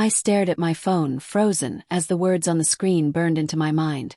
I stared at my phone, frozen, as the words on the screen burned into my mind.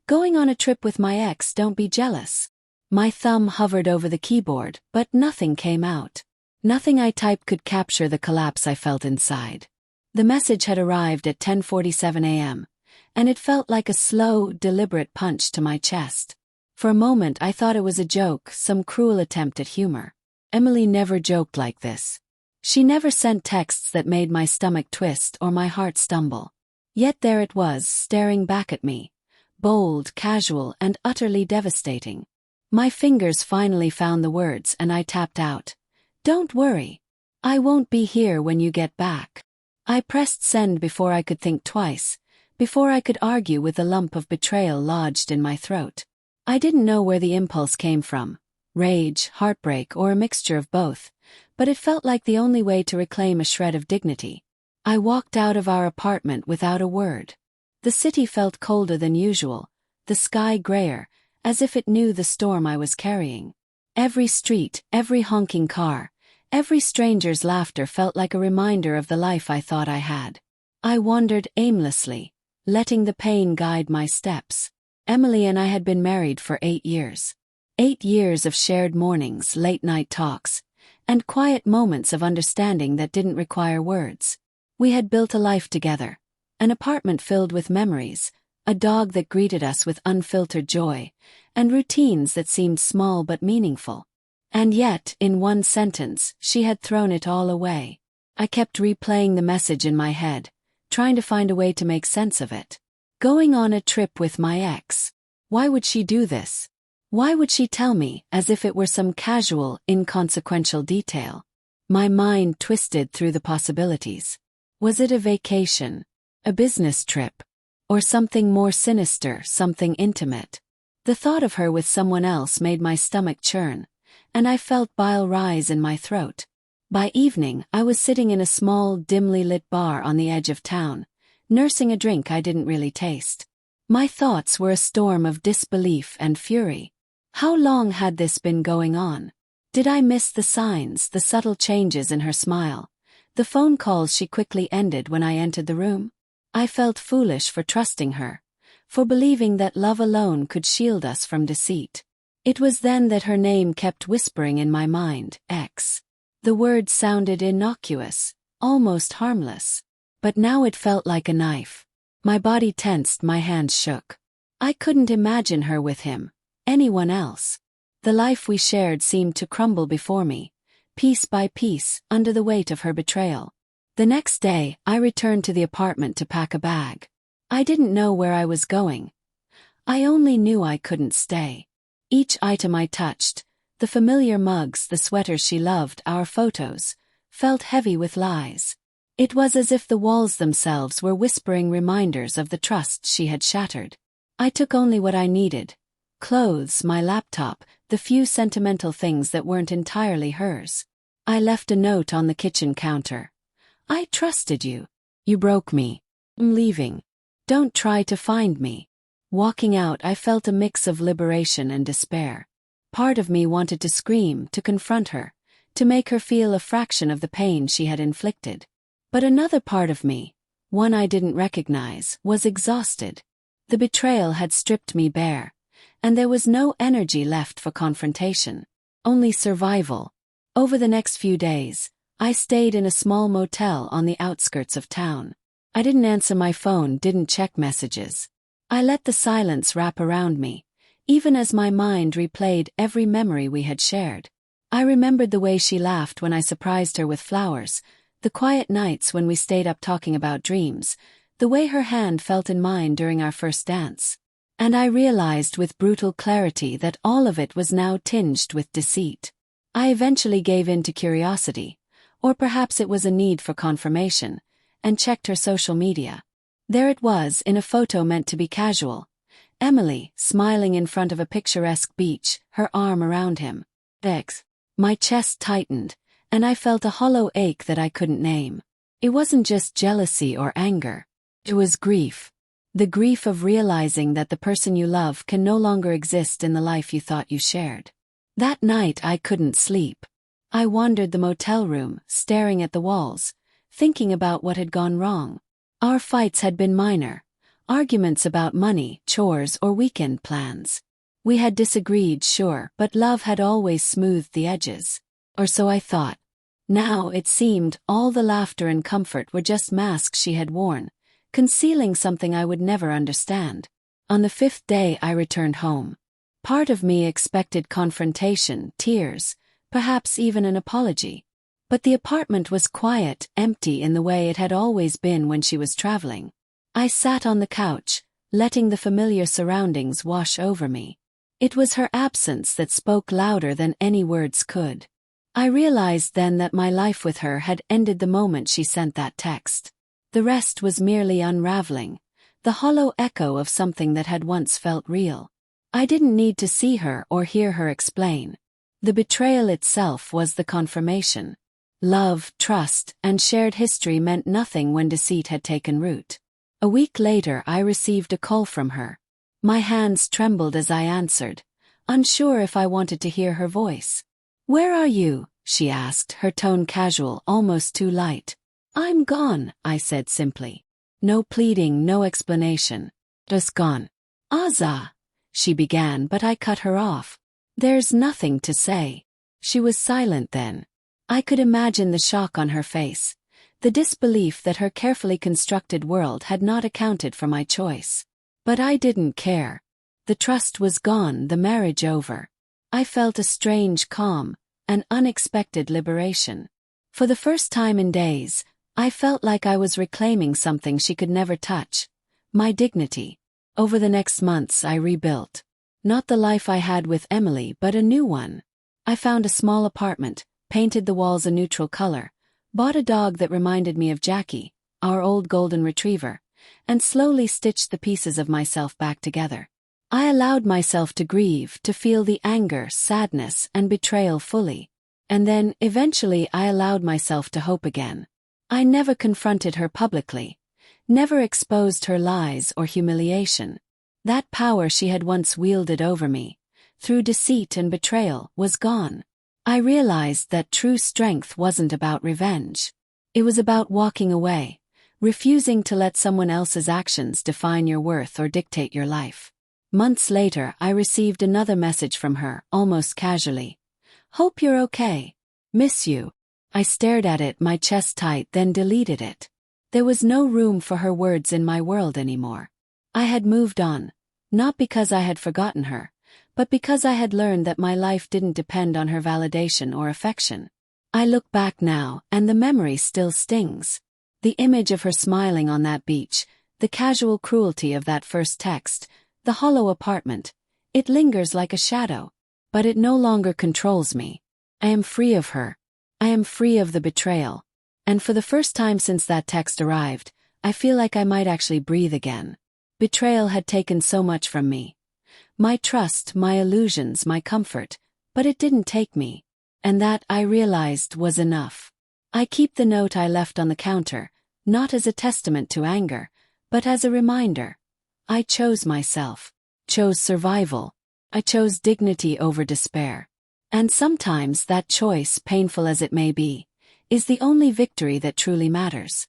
Going on a trip with my ex, don't be jealous. My thumb hovered over the keyboard, but nothing came out. Nothing I typed could capture the collapse I felt inside. The message had arrived at 10:47 a.m., and it felt like a slow, deliberate punch to my chest. For a moment I thought it was a joke, some cruel attempt at humor. Emily never joked like this. She never sent texts that made my stomach twist or my heart stumble. Yet there it was, staring back at me. Bold, casual, and utterly devastating. My fingers finally found the words and I tapped out. Don't worry. I won't be here when you get back. I pressed send before I could think twice, before I could argue with the lump of betrayal lodged in my throat. I didn't know where the impulse came from. Rage, heartbreak, or a mixture of both. But it felt like the only way to reclaim a shred of dignity. I walked out of our apartment without a word. The city felt colder than usual, the sky grayer, as if it knew the storm I was carrying. Every street, every honking car, every stranger's laughter felt like a reminder of the life I thought I had. I wandered aimlessly, letting the pain guide my steps. Emily and I had been married for 8 years. 8 years of shared mornings, late-night talks, and quiet moments of understanding that didn't require words. We had built a life together, an apartment filled with memories, a dog that greeted us with unfiltered joy, and routines that seemed small but meaningful. And yet, in one sentence, she had thrown it all away. I kept replaying the message in my head, trying to find a way to make sense of it. Going on a trip with my ex. Why would she do this? Why would she tell me, as if it were some casual, inconsequential detail? My mind twisted through the possibilities. Was it a vacation? A business trip? Or something more sinister, something intimate? The thought of her with someone else made my stomach churn, and I felt bile rise in my throat. By evening, I was sitting in a small, dimly lit bar on the edge of town, nursing a drink I didn't really taste. My thoughts were a storm of disbelief and fury. How long had this been going on? Did I miss the signs, the subtle changes in her smile, the phone calls she quickly ended when I entered the room? I felt foolish for trusting her, for believing that love alone could shield us from deceit. It was then that her name kept whispering in my mind, ex. The word sounded innocuous, almost harmless. But now it felt like a knife. My body tensed, my hands shook. I couldn't imagine her with him, anyone else. The life we shared seemed to crumble before me, piece by piece, under the weight of her betrayal. The next day, I returned to the apartment to pack a bag. I didn't know where I was going. I only knew I couldn't stay. Each item I touched, the familiar mugs, the sweaters she loved, our photos, felt heavy with lies. It was as if the walls themselves were whispering reminders of the trust she had shattered. I took only what I needed. Clothes, my laptop, the few sentimental things that weren't entirely hers. I left a note on the kitchen counter. I trusted you. You broke me. I'm leaving. Don't try to find me. Walking out, I felt a mix of liberation and despair. Part of me wanted to scream, to confront her, to make her feel a fraction of the pain she had inflicted. But another part of me, one I didn't recognize, was exhausted. The betrayal had stripped me bare, and there was no energy left for confrontation, only survival. Over the next few days, I stayed in a small motel on the outskirts of town. I didn't answer my phone, didn't check messages. I let the silence wrap around me, even as my mind replayed every memory we had shared. I remembered the way she laughed when I surprised her with flowers, the quiet nights when we stayed up talking about dreams, the way her hand felt in mine during our first dance. And I realized with brutal clarity that all of it was now tinged with deceit. I eventually gave in to curiosity, or perhaps it was a need for confirmation, and checked her social media. There it was, in a photo meant to be casual. Emily, smiling in front of a picturesque beach, her arm around him. Ex. My chest tightened, and I felt a hollow ache that I couldn't name. It wasn't just jealousy or anger. It was grief. The grief of realizing that the person you love can no longer exist in the life you thought you shared. That night I couldn't sleep. I wandered the motel room, staring at the walls, thinking about what had gone wrong. Our fights had been minor, arguments about money, chores, or weekend plans. We had disagreed, sure, but love had always smoothed the edges. Or so I thought. Now, it seemed, all the laughter and comfort were just masks she had worn, concealing something I would never understand. On the 5th day I returned home. Part of me expected confrontation, tears, perhaps even an apology. But the apartment was quiet, empty in the way it had always been when she was traveling. I sat on the couch, letting the familiar surroundings wash over me. It was her absence that spoke louder than any words could. I realized then that my life with her had ended the moment she sent that text. The rest was merely unraveling, the hollow echo of something that had once felt real. I didn't need to see her or hear her explain. The betrayal itself was the confirmation. Love, trust, and shared history meant nothing when deceit had taken root. A week later I received a call from her. My hands trembled as I answered, unsure if I wanted to hear her voice. "Where are you?" she asked, her tone casual, almost too light. "I'm gone," I said simply. No pleading, no explanation. Just gone. "Aza," she began, but I cut her off. "There's nothing to say." She was silent then. I could imagine the shock on her face, the disbelief that her carefully constructed world had not accounted for my choice. But I didn't care. The trust was gone, the marriage over. I felt a strange calm, an unexpected liberation. For the first time in days, I felt like I was reclaiming something she could never touch, my dignity. Over the next months I rebuilt. Not the life I had with Emily, but a new one. I found a small apartment, painted the walls a neutral color, bought a dog that reminded me of Jackie, our old golden retriever, and slowly stitched the pieces of myself back together. I allowed myself to grieve, to feel the anger, sadness, and betrayal fully. And then, eventually, I allowed myself to hope again. I never confronted her publicly, never exposed her lies or humiliation. That power she had once wielded over me, through deceit and betrayal, was gone. I realized that true strength wasn't about revenge. It was about walking away, refusing to let someone else's actions define your worth or dictate your life. Months later, I received another message from her, almost casually. "Hope you're okay. Miss you." I stared at it, my chest tight, then deleted it. There was no room for her words in my world anymore. I had moved on, not because I had forgotten her, but because I had learned that my life didn't depend on her validation or affection. I look back now, and the memory still stings. The image of her smiling on that beach, the casual cruelty of that first text, the hollow apartment, it lingers like a shadow. But it no longer controls me. I am free of her. I am free of the betrayal. And for the first time since that text arrived, I feel like I might actually breathe again. Betrayal had taken so much from me. My trust, my illusions, my comfort, but it didn't take me. And that, I realized, was enough. I keep the note I left on the counter, not as a testament to anger, but as a reminder. I chose myself, chose survival. I chose dignity over despair. And sometimes that choice, painful as it may be, is the only victory that truly matters.